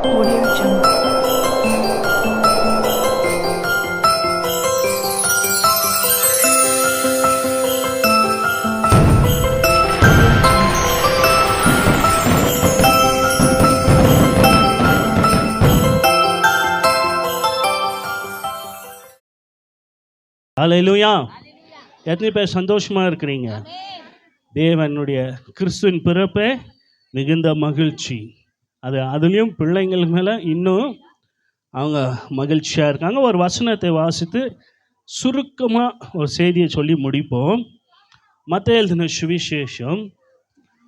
Audio Jungle. ஹல்லேலூயா. எத்தனை பேர் சந்தோஷமா இருக்கிறீங்க? தேவனுடைய கிறிஸ்துவின் பிறப்பே மிகுந்த மகிழ்ச்சி. அதுலேயும் பிள்ளைங்கள் மேலே இன்னும் அவங்க மகிழ்ச்சியாக இருக்காங்க. ஒரு வசனத்தை வாசித்து சுருக்கமாக ஒரு செய்தியை சொல்லி முடிப்போம். மத்தேயு எழுதின சுவிசேஷம்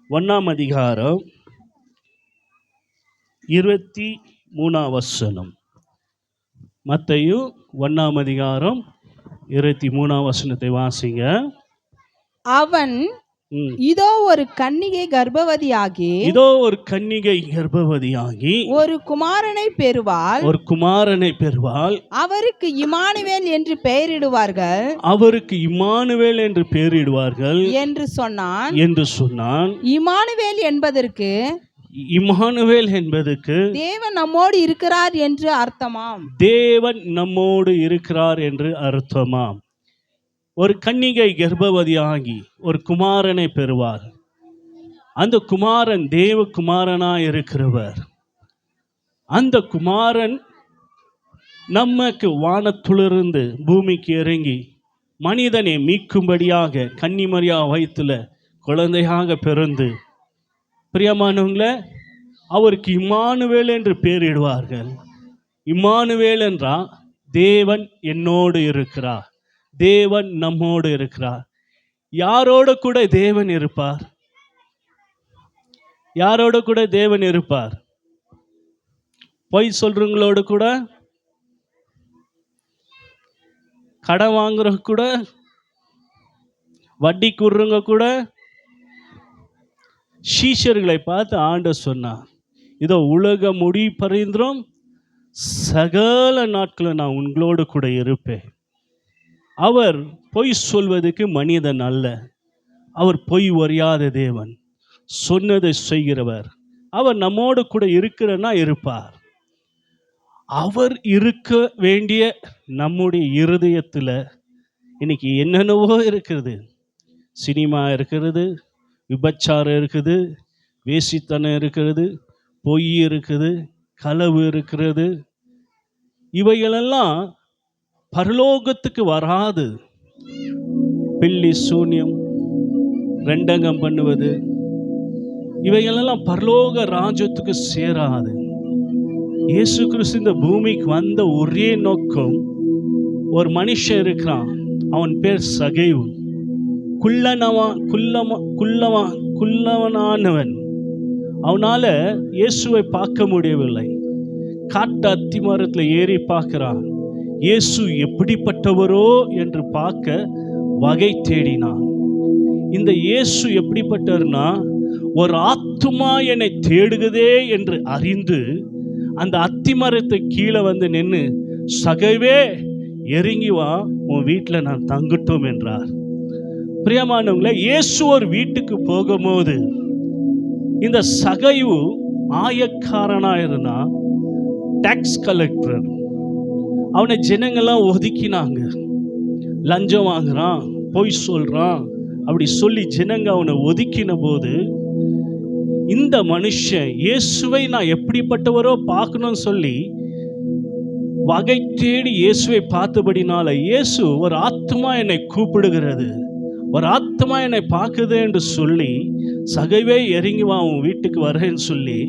1ஆம் அதிகாரம் 23ஆம் வசனம். மத்தேயு 1ஆம் அதிகாரம் 23ஆம் வசனத்தை வாசிங்க. அவன் இதோ ஒரு கன்னிகை கர்ப்பவதியாகி ஒரு குமாரனை பெறுவாள். அவருக்கு இம்மானுவேல் என்று பெயரிடுவார்கள் என்று சொன்னான். இம்மானுவேல் என்பதற்கு தேவன் நம்மோடு இருக்கிறார் என்று அர்த்தமாம். ஒரு கன்னிகை கர்ப்பவதியாகி ஒரு குமாரனை பெறுவார். அந்த குமாரன் தேவகுமாரனாய் இருக்கிறவர். அந்த குமாரன் நமக்கு வானத்திலிருந்து பூமிக்கு இறங்கி மனிதனை மீட்கும்படியாக கன்னிமரியா வயிற்றுல குழந்தையாக பிறந்து, பிரியமானவங்கள, அவருக்கு இம்மானுவேல் என்று பெயரிடுவார்கள். இம்மானுவேல் என்றால் தேவன் என்னோடு இருக்கிறார், தேவன் நம்மோடு இருக்கிறார். யாரோடு கூட தேவன் இருப்பார்? யாரோடு கூட தேவன் இருப்பார்? பொய் சொல்றவங்களோடு கூட, கடன் வாங்குறவங்க கூட, வட்டி கூடுறவங்க கூட. சீஷர்களை பார்த்து ஆண்டவர் சொன்னார், இதோ உலக முடி பரிந்தும் சகல நாட்களும் நான் உங்களோடு கூட இருப்பேன். அவர் பொய் சொல்வதற்கு மனிதன் அல்ல. அவர் பொய் அறியாத தேவன், சொன்னதை செய்கிறவர். அவர் நம்மோடு கூட இருக்கிறன்னா இருப்பார். அவர் இருக்க வேண்டிய நம்முடைய இருதயத்தில் இன்னைக்கு என்னென்னவோ இருக்கிறது. சினிமா இருக்கிறது, விபச்சாரம் இருக்குது, வேசித்தனம் இருக்கிறது, பொய் இருக்குது, களவு இருக்கிறது. இவைகளெல்லாம் பரலோகத்துக்கு வராது. பில்லி சூன்யம், ரெண்டங்கம் பண்ணுவது, இவைகளெல்லாம் பரலோக ராஜ்யத்துக்கு சேராது. இயேசு கிறிஸ்து இந்த பூமிக்கு வந்த ஒரே நோக்கம், ஒரு மனுஷன் இருக்கிறான், அவன் பேர் சகைவு. குள்ளவனானவன். அவனால இயேசுவை பார்க்க முடியவில்லை. காட்டு அத்தி மரத்தில் ஏறி பார்க்கிறான். இயேசு எப்படிப்பட்டவரோ என்று பார்க்க வகை தேடினான். இந்த இயேசு எப்படிப்பட்டவர்னா, ஒரு ஆத்துமா என்னை தேடுகிறதே என்று அறிந்து அந்த அத்திமரத்தை கீழே வந்து நின்று, சகைவே இறங்கி வா, உன் வீட்டில் நான் தங்கட்டும் என்றார். பிரியமானவங்களே, இயேசு ஒரு வீட்டுக்கு போகும்போது இந்த சகைவு ஆயக்காரனா இருந்தா, டாக்ஸ் கலெக்டர். அவனை ஜனங்கள்லாம் ஒதுக்கினாங்க. லஞ்சம் வாங்குறான், பொய் சொல்றான், அப்படி சொல்லி ஜனங்க அவனை ஒதுக்கின போது, இந்த மனுஷன் இயேசுவை நான் எப்படிப்பட்டவரோ பார்க்கணும்னு சொல்லி வகை தேடி இயேசுவை பார்த்தபடினால, இயேசு ஒரு ஆத்மா என்னை கூப்பிடுகிறது, ஒரு ஆத்மா என்னை பார்க்குது என்று சொல்லி, சகைவே இறங்கி வா, உன் வீட்டுக்கு வரேன்னு சொல்லி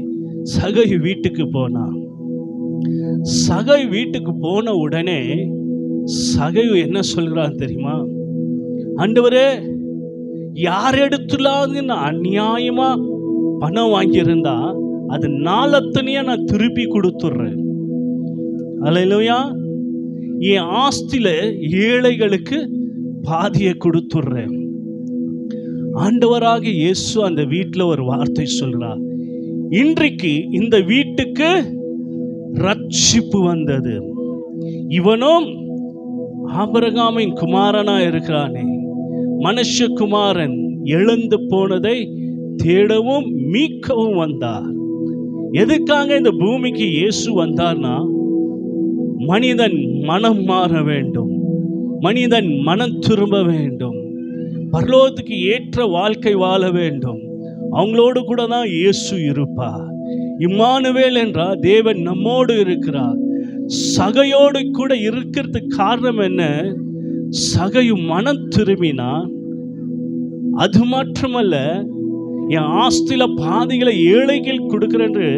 சகை வீட்டுக்கு போனான். சகை வீட்டுக்கு போன உடனே சகைவு என்ன சொல்கிறான் தெரியுமா? ஆண்டவரே, யார் எடுத்துலாவது நான் அநியாயமா பணம் வாங்கியிருந்தா அது நாளத்தனையா நான் திருப்பி கொடுத்துட்றேன். அல்லேலூயா. என் ஆஸ்தியில ஏழைகளுக்கு பாதியை கொடுத்துட்றேன். ஆண்டவராக இயேசு அந்த வீட்டில் ஒரு வார்த்தை சொல்றார், இன்றைக்கு இந்த வீட்டுக்கு ரட்சிப்பு வந்தது. இவனும் ஆபிரகாமின் குமாரனா இருக்கிறானே, மனுஷகுமாரன் எழுந்து போனதை தேடவும் மீட்கவும் வந்தார். எதுக்காக இந்த பூமிக்கு இயேசு வந்தார்னா, மனிதன் மனம் மாற வேண்டும், மனிதன் மனம் திரும்ப வேண்டும், பரலோகத்துக்கு ஏற்ற வாழ்க்கை வாழ வேண்டும். அவங்களோடு கூட தான் இயேசு இருப்பார். இம்மானுவேல் என்றால் தேவன் நம்மோடு இருக்கிறார். சகையோடு கூட இருக்கிறதுக்கு காரணம் என்ன? சகையும் மனம் திரும்பினா, அது மட்டுமல்ல, என் ஆஸ்தில பாதிகளை ஏழைகள் கொடுக்கிறேன்னு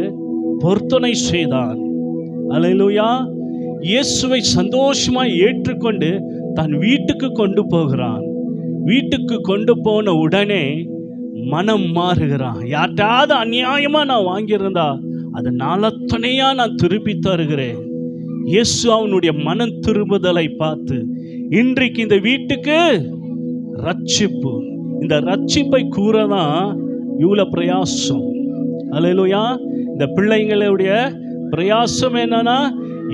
பொருத்தனை செய்தான். அல்லேலூயா. இயேசுவை சந்தோஷமாய் ஏற்றுக்கொண்டு தன் வீட்டுக்கு கொண்டு போகிறான். வீட்டுக்கு கொண்டு போன உடனே மனம் மாறுகிறான். யார்ட்டாவது அநியாயமா நான் வாங்கியிருந்தா அதை நாளத்தனையா நான் திருப்பி தருகிறேன். இயேசு அவனுடைய மனம் திரும்புதலை பார்த்து இன்றைக்கு இந்த வீட்டுக்கு ரட்சிப்பு, இந்த ரட்சிப்பை கூறதான் இவ்வளவு பிரயாசம். அல்லேலூயா. இந்த பிள்ளைங்களுடைய பிரயாசம் என்னன்னா,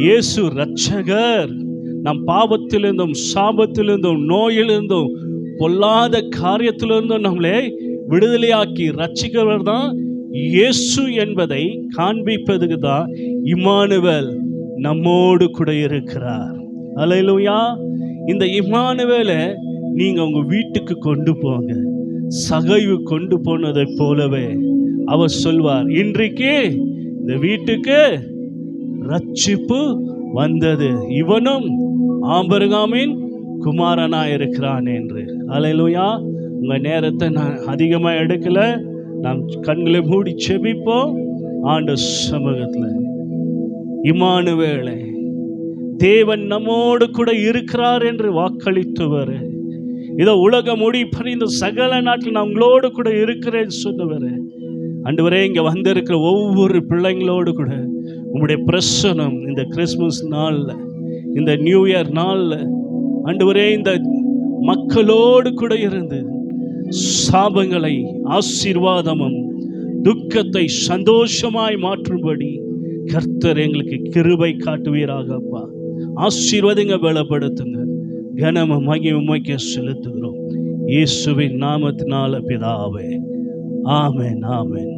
இயேசு ரட்சகர், நம் பாவத்திலிருந்தும் சாபத்திலிருந்தும் நோயிலிருந்தும் பொல்லாத காரியத்திலிருந்தும் நம்மளை விடுதலையாக்கி ரட்சிக்கிறவர் தான் இயேசு என்பதை காண்பிப்பதுக்கு தான் இம்மானுவேல் நம்மோடு கூட இருக்கிறார். அல்லேலூயா. இந்த இம்மானுவேலை நீங்க உங்க வீட்டுக்கு கொண்டு போங்க. சகைவு கொண்டு போனதை போலவே அவர் சொல்வார், இன்றைக்கு இந்த வீட்டுக்கு ரட்சிப்பு வந்தது, இவனும் ஆபிரகாமின் குமாரனாய் இருக்கிறான் என்று. அல்லேலூயா. உங்க நேரத்தை நான் அதிகமாக எடுக்கல. நாம் கண்களை மூடி செபிப்போம். ஆண்டவர் சமூகத்தில் இம்மானுவேலே, தேவன் நம்மோடு கூட இருக்கிறார் என்று வாக்களித்தவர், இதோ உலக முடிப்பறி இந்த சகல நாட்டில் நான் உங்களோடு கூட இருக்கிறேன்னு சொன்னவர், ஆண்டவரே இங்கே வந்திருக்கிற ஒவ்வொரு பிள்ளைங்களோடு கூட உங்களுடைய பிரசனம் இந்த கிறிஸ்மஸ் நாளில், இந்த நியூ இயர் நாளில் ஆண்டவரே இந்த மக்களோடு கூட இருந்து சாபங்களை ஆசீர்வாதமும் துக்கத்தை சந்தோஷமாய் மாற்றும்படி கர்த்தர் எங்களுக்கு கிருபை காட்டுவீராகப்பா. ஆசீர்வாதங்க, பலப்படுத்துங்க. கனமும் மகிமைக்கு செலுத்துகிறோம் இயேசுவின் நாமத்தினால பிதாவே. ஆமென், ஆமென்.